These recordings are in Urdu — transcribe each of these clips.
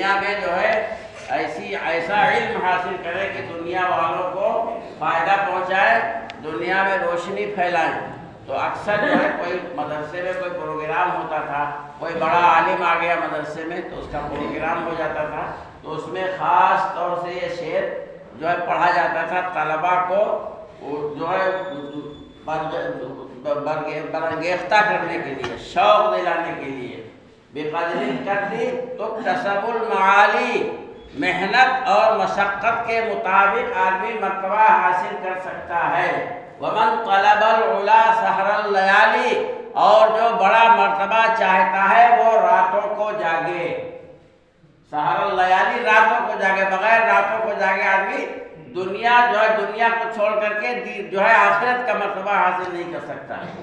دنیا میں جو ہے ایسا علم حاصل کرے کہ دنیا والوں کو فائدہ پہنچائے، دنیا میں روشنی پھیلائے۔ تو اکثر جو ہے کوئی مدرسے میں کوئی پروگرام ہوتا تھا، کوئی بڑا عالم آ گیا مدرسے میں تو اس کا پروگرام ہو جاتا تھا، تو اس میں خاص طور سے یہ شعر جو ہے پڑھا جاتا تھا طلباء کو جو ہے برانگیختہ کرنے کے لیے، شوق دلانے کے لیے۔ بقدر القدر تکتسب المعالی، محنت اور مشقت کے مطابق آدمی مرتبہ حاصل کر سکتا ہے۔ ومن طلب العلا سحر اللیالی، اور جو بڑا مرتبہ چاہتا ہے وہ راتوں کو جاگے۔ سحر اللیالی، راتوں کو جاگے، بغیر راتوں کو جاگے آدمی دنیا جو ہے دنیا کو چھوڑ کر کے جو ہے آخرت کا مرتبہ حاصل نہیں کر سکتا ہے۔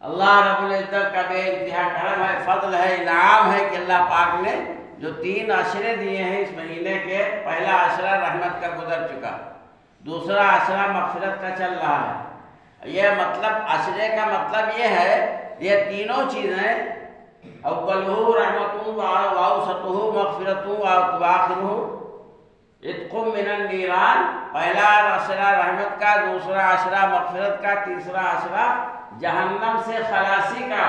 اللہ رب العزت کا بے انتہا کرم ہے، فضل ہے، انعام ہے کہ اللہ پاک نے جو 3 عشرے دیے ہیں اس مہینے کے، پہلا عشرہ رحمت کا گزر چکا، دوسرا عشرہ مغفرت کا چل رہا ہے۔ یہ مطلب عشرے کا مطلب یہ ہے، یہ تینوں چیزیں اولہ رحمت واوسطہ مغفرت وآخرہ عتق من النیران، پہلا عشرہ رحمت کا، دوسرا عشرہ مغفرت کا، تیسرا عشرہ جہنم سے خلاصی کا۔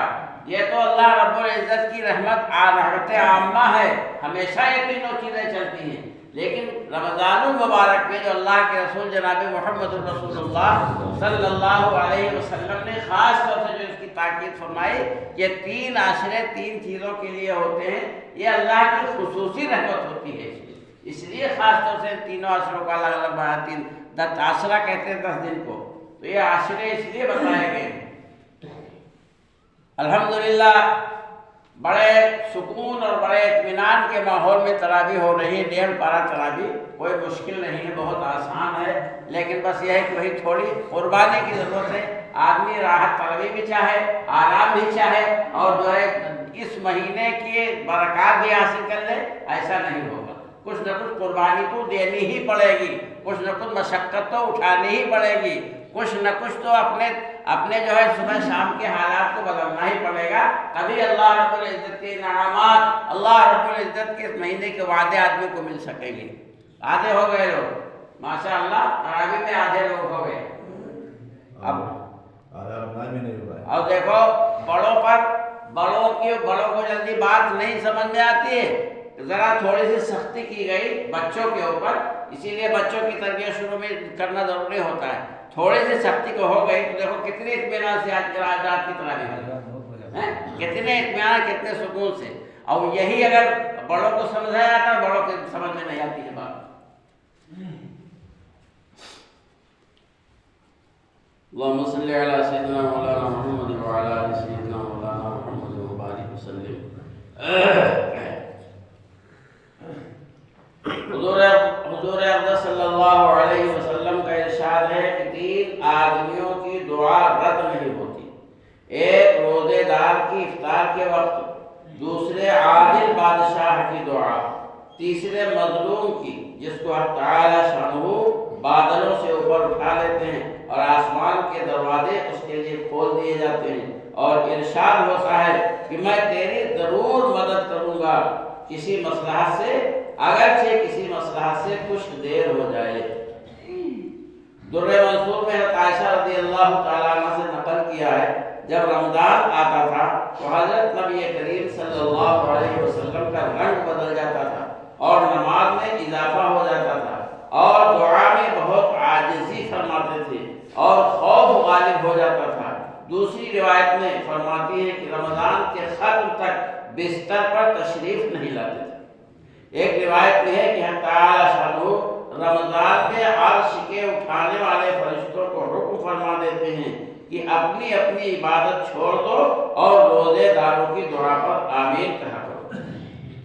یہ تو اللہ رب العزت کی رحمت عامہ ہے، ہمیشہ یہ تینوں چیزیں چلتی ہیں۔ لیکن رمضان المبارک میں جو اللہ کے رسول جناب محمد رسول اللہ صلی اللہ علیہ وسلم نے خاص طور سے جو اس کی تاکید فرمائی کہ 3 عشرے 3 چیزوں کے لیے ہوتے ہیں، یہ اللہ کی خصوصی رحمت ہوتی ہے۔ اس لیے خاص طور سے تینوں عشروں کا الگ الگ بناتی، 10 عشرہ کہتے ہیں 10 دن کو، تو یہ عشرے اس لیے بتائے گئے۔ الحمدللہ بڑے سکون اور بڑے اطمینان کے ماحول میں تراویح ہو رہی ہے، 1.5 پارہ تراویح، کوئی مشکل نہیں ہے، بہت آسان ہے، لیکن بس یہ ہے کہ وہی تھوڑی قربانی کی ضرورت ہے۔ آدمی راحت طلبی بھی چاہے، آرام بھی چاہے، اور جو ہے اس مہینے کی برکات بھی حاصل کر لے، ایسا نہیں ہوگا۔ کچھ نہ کچھ قربانی تو دینی ہی پڑے گی، کچھ نہ کچھ مشقت تو اٹھانی ہی پڑے گی، کچھ نہ کچھ تو اپنے جو ہے صبح شام کے حالات کو بدلنا ہی پڑے گا، تبھی اللہ رب العزت کے انعامات، اللہ رب العزت کے اس مہینے کے وعدے آدمی کو مل سکیں گے۔ آدھے ہو گئے لوگ، ماشاءاللہ تراویح میں آدھے لوگ ہو گئے۔ اب اور دیکھو بڑوں کو جلدی بات نہیں سمجھ میں آتی ہے، ذرا تھوڑی سی سختی کی گئی بچوں کے اوپر، اسی لیے بچوں کی تربیت شروع میں کرنا ضروری ہوتا ہے۔ تھوڑی سی سختی کو ہو گئی تو دیکھو کتنے اطمینان سے آج رات کی تراویح، کتنے اطمینان، کتنے سکون سے۔ اور یہی اگر بڑوں کو سمجھایا جاتا ہے، بڑوں کو سمجھ میں نہیں آتی ہے بات۔ اللہم صلی علی سیدنا مولانا محمد وعلی آل سیدنا مولانا محمد وبارک وسلم۔ حضور اقدس صلی اللہ علیہ وسلم کا ارشاد ہے کہ 3 آدمیوں کی دعا رد نہیں ہوتی، ایک روزے دار کی افطار کے وقت، دوسرے عادل بادشاہ کی دعا، تیسرے مظلوم کی جس کو حق تعالی شانہ بادلوں سے اوپر اٹھا لیتے ہیں اور آسمان کے دروازے اس کے لیے کھول دیے جاتے ہیں، اور ارشاد ہوتا ہے کہ میں تیری ضرور مدد کروں گا کسی مصلحت سے، اگرچہ کسی مصلحت سے کچھ دیر ہو جائے۔ در منصور میں حضرت عائشہ رضی اللہ تعالیٰ عنہ سے نقل کیا ہے، جب رمضان آتا تھا تو حضرت نبی کریم صلی اللہ علیہ وسلم کا رنگ بدل جاتا تھا اور نماز میں اضافہ ہو جاتا تھا اور دعا میں بہت عاجزی فرماتے تھے اور خوف غالب ہو جاتا تھا۔ دوسری روایت میں فرماتی ہے کہ رمضان کے ختم تک بستر پر تشریف نہیں لاتے تھے۔ ایک روایت میں ہے کہ حق تعالی شانہ رمضان میں عرش کے اٹھانے والے فرشتوں کو حکم فرما دیتے ہیں کہ اپنی اپنی عبادت چھوڑ دو اور روزے داروں کی دعا پر آمین کہا کرو۔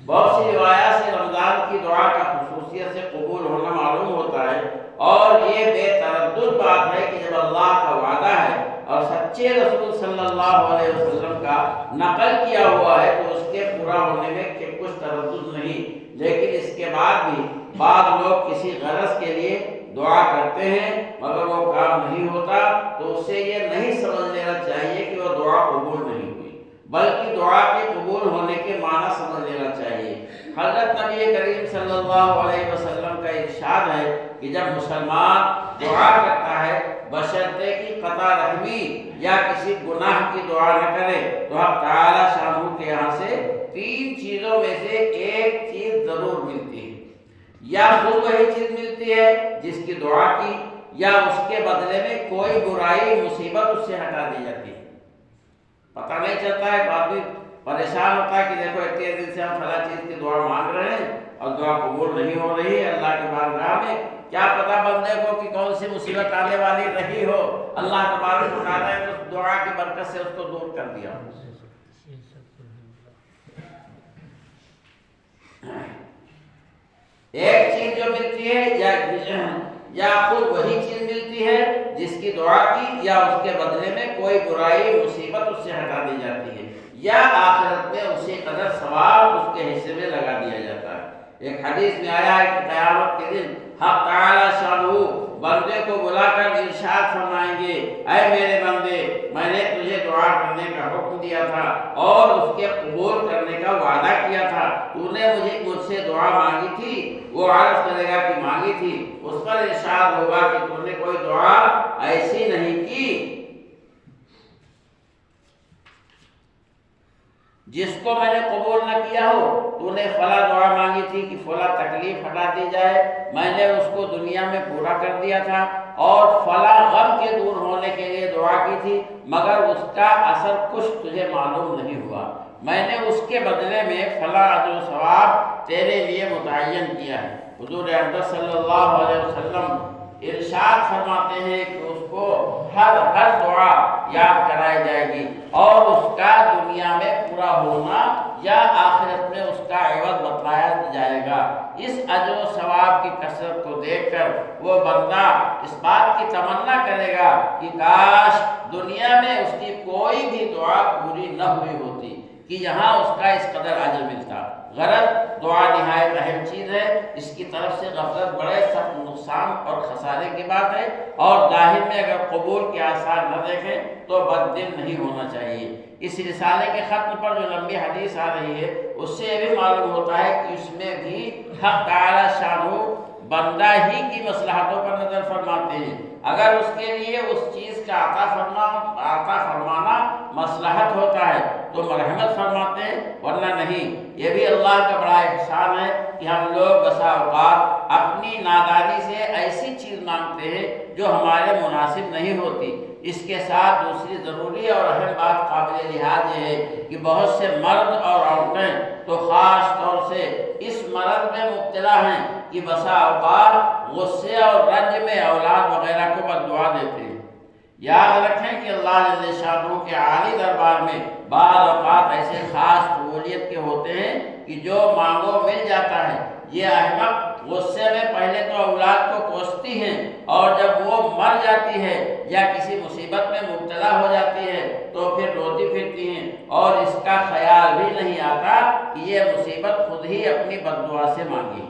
بہت سی روایات سے رمضان کی دعا کا خصوصیت سے قبول ہونا معلوم ہوتا ہے، اور یہ بے تردد بات ہے کہ جب اللہ کا وعدہ ہے اور سچے رسول صلی اللہ علیہ وسلم کا نقل کیا ہوا ہے تو اس کے پورا ہونے میں کچھ تردد نہیں۔ لیکن اس کے بعد بھی بعض لوگ کسی غرض کے لیے دعا کرتے ہیں مگر وہ کام نہیں ہوتا، تو اسے یہ نہیں سمجھ لینا چاہیے کہ وہ دعا قبول نہیں ہوئی، بلکہ دعا کے قبول ہونے کے معنی سمجھ لینا چاہیے۔ حضرت نبی کریم صلی اللہ علیہ وسلم کا ارشاد ہے کہ جب مسلمان دعا کرتا ہے بشرطے کی قطع رحمی یا کسی گناہ کی دعا نہ کرے تو حق تعالی شانہ کے یہاں سے 3 چیزوں میں سے ایک چیز ضرور ملتی ہے۔ یا خود وہی چیز ملتی ہے جس کی دعا کی، یا اس کے بدلے میں کوئی برائی مصیبت اس سے ہٹا دی جاتی ہے۔ پتہ نہیں چلتا ہے، آدمی پریشان ہوتا ہے کہ دیکھو اتنے دن سے ہم فلاں چیز کی دعا مانگ رہے ہیں اور دعا قبول نہیں ہو رہی ہے اللہ کی بارگاہ میں، کیا پتہ بندے کو کہ کون سی مصیبت آنے والی رہی ہو، اللہ تبارک و تعالیٰ نے اس دعا کی برکت سے اس کو دور کر دیا۔ ایک چیز جو ملتی ہے یا خود وہی چیز ملتی ہے جس کی دعا کی، یا اس کے بدلے میں کوئی برائی مصیبت اس سے ہٹا دی جاتی ہے، یا آخرت میں اسی قدر ثواب اس کے حصے میں لگا دیا جاتا ہے۔ ایک حدیث میں آیا ہے کہ قیامت کے دن حق تعالی شانہ بندے کو بلا کر ارشاد فرمائیں گے، اے میرے بندے، میں نے تجھے دعا کرنے کا حکم دیا تھا اور اس کے قبول کرنے کا وعدہ کیا تھا، تو نے مجھ سے دعا مانگی تھی، وہ عرض کرے گا کہ مانگی تھی، اس پر ارشاد ہوگا کہ تو نے کوئی دعا ایسی نہیں کی جس کو میں نے قبول نہ کیا ہو، تو نے فلاں دعا مانگی تھی کہ فلاں تکلیف ہٹا دی جائے، میں نے اس کو دنیا میں پورا کر دیا تھا، اور فلاں غم کے دور ہونے کے لیے دعا کی تھی مگر اس کا اثر کچھ تجھے معلوم نہیں ہوا، میں نے اس کے بدلے میں فلاں اجر و ثواب تیرے لیے متعین کیا ہے۔ حضور اقدس صلی اللہ علیہ وسلم ارشاد فرماتے ہیں کہ اس کو ہر دعا یاد کرائی جائے گی اور اس کا دنیا میں پورا ہونا یا آخرت میں اس کا عوض بتلایا جائے گا۔ اس اجر و ثواب کی کثرت کو دیکھ کر وہ بندہ اس بات کی تمنا کرے گا کہ کاش دنیا میں اس کی کوئی بھی دعا پوری نہ ہوئی ہوتی کہ یہاں اس کا اس قدر اجر ملتا۔ غرض دعا نہایت اہم چیز ہے، اس کی طرف سے غفلت بڑے سخت نقصان اور خسارے کی بات ہے، اور ظاہر میں اگر قبول کے آثار نہ دیکھیں تو بددل نہیں ہونا چاہیے۔ اس رسالے کے ختم پر جو لمبی حدیث آ رہی ہے اس سے یہ بھی معلوم ہوتا ہے کہ اس میں بھی حق تعالی شانہ بندہ ہی کی مصلحتوں پر نظر فرماتے ہیں، اگر اس کے لیے اس چیز کا عطا فرمانا مصلحت ہوتا ہے تو مرحمت فرماتے ہیں، ورنہ نہیں۔ یہ بھی اللہ کا بڑا احسان ہے کہ ہم لوگ بسا اوقات اپنی نادانی سے ایسی چیز مانگتے ہیں جو ہمارے مناسب نہیں ہوتی۔ اس کے ساتھ دوسری ضروری اور اہم بات قابل لحاظ یہ ہے کہ بہت سے مرد اور عورتیں تو خاص طور سے اس مرض میں مبتلا ہیں کہ بسا اوقات غصے اور رنج میں اولاد وغیرہ کو بد دعا دیتے ہیں۔ یاد رکھیں کہ اللہ جل شانہ کے عالی دربار میں بعض اوقات ایسے خاص قبولیت کے ہوتے ہیں کہ جو مانگو مل جاتا ہے۔ یہ احمق غصے میں پہلے تو اولاد کو کوستی ہیں اور جب وہ مر جاتی ہے یا کسی مصیبت میں مبتلا ہو جاتی ہے تو پھر روتی پھرتی ہیں اور اس کا خیال بھی نہیں آتا کہ یہ مصیبت خود ہی اپنی بد دعا سے مانگی۔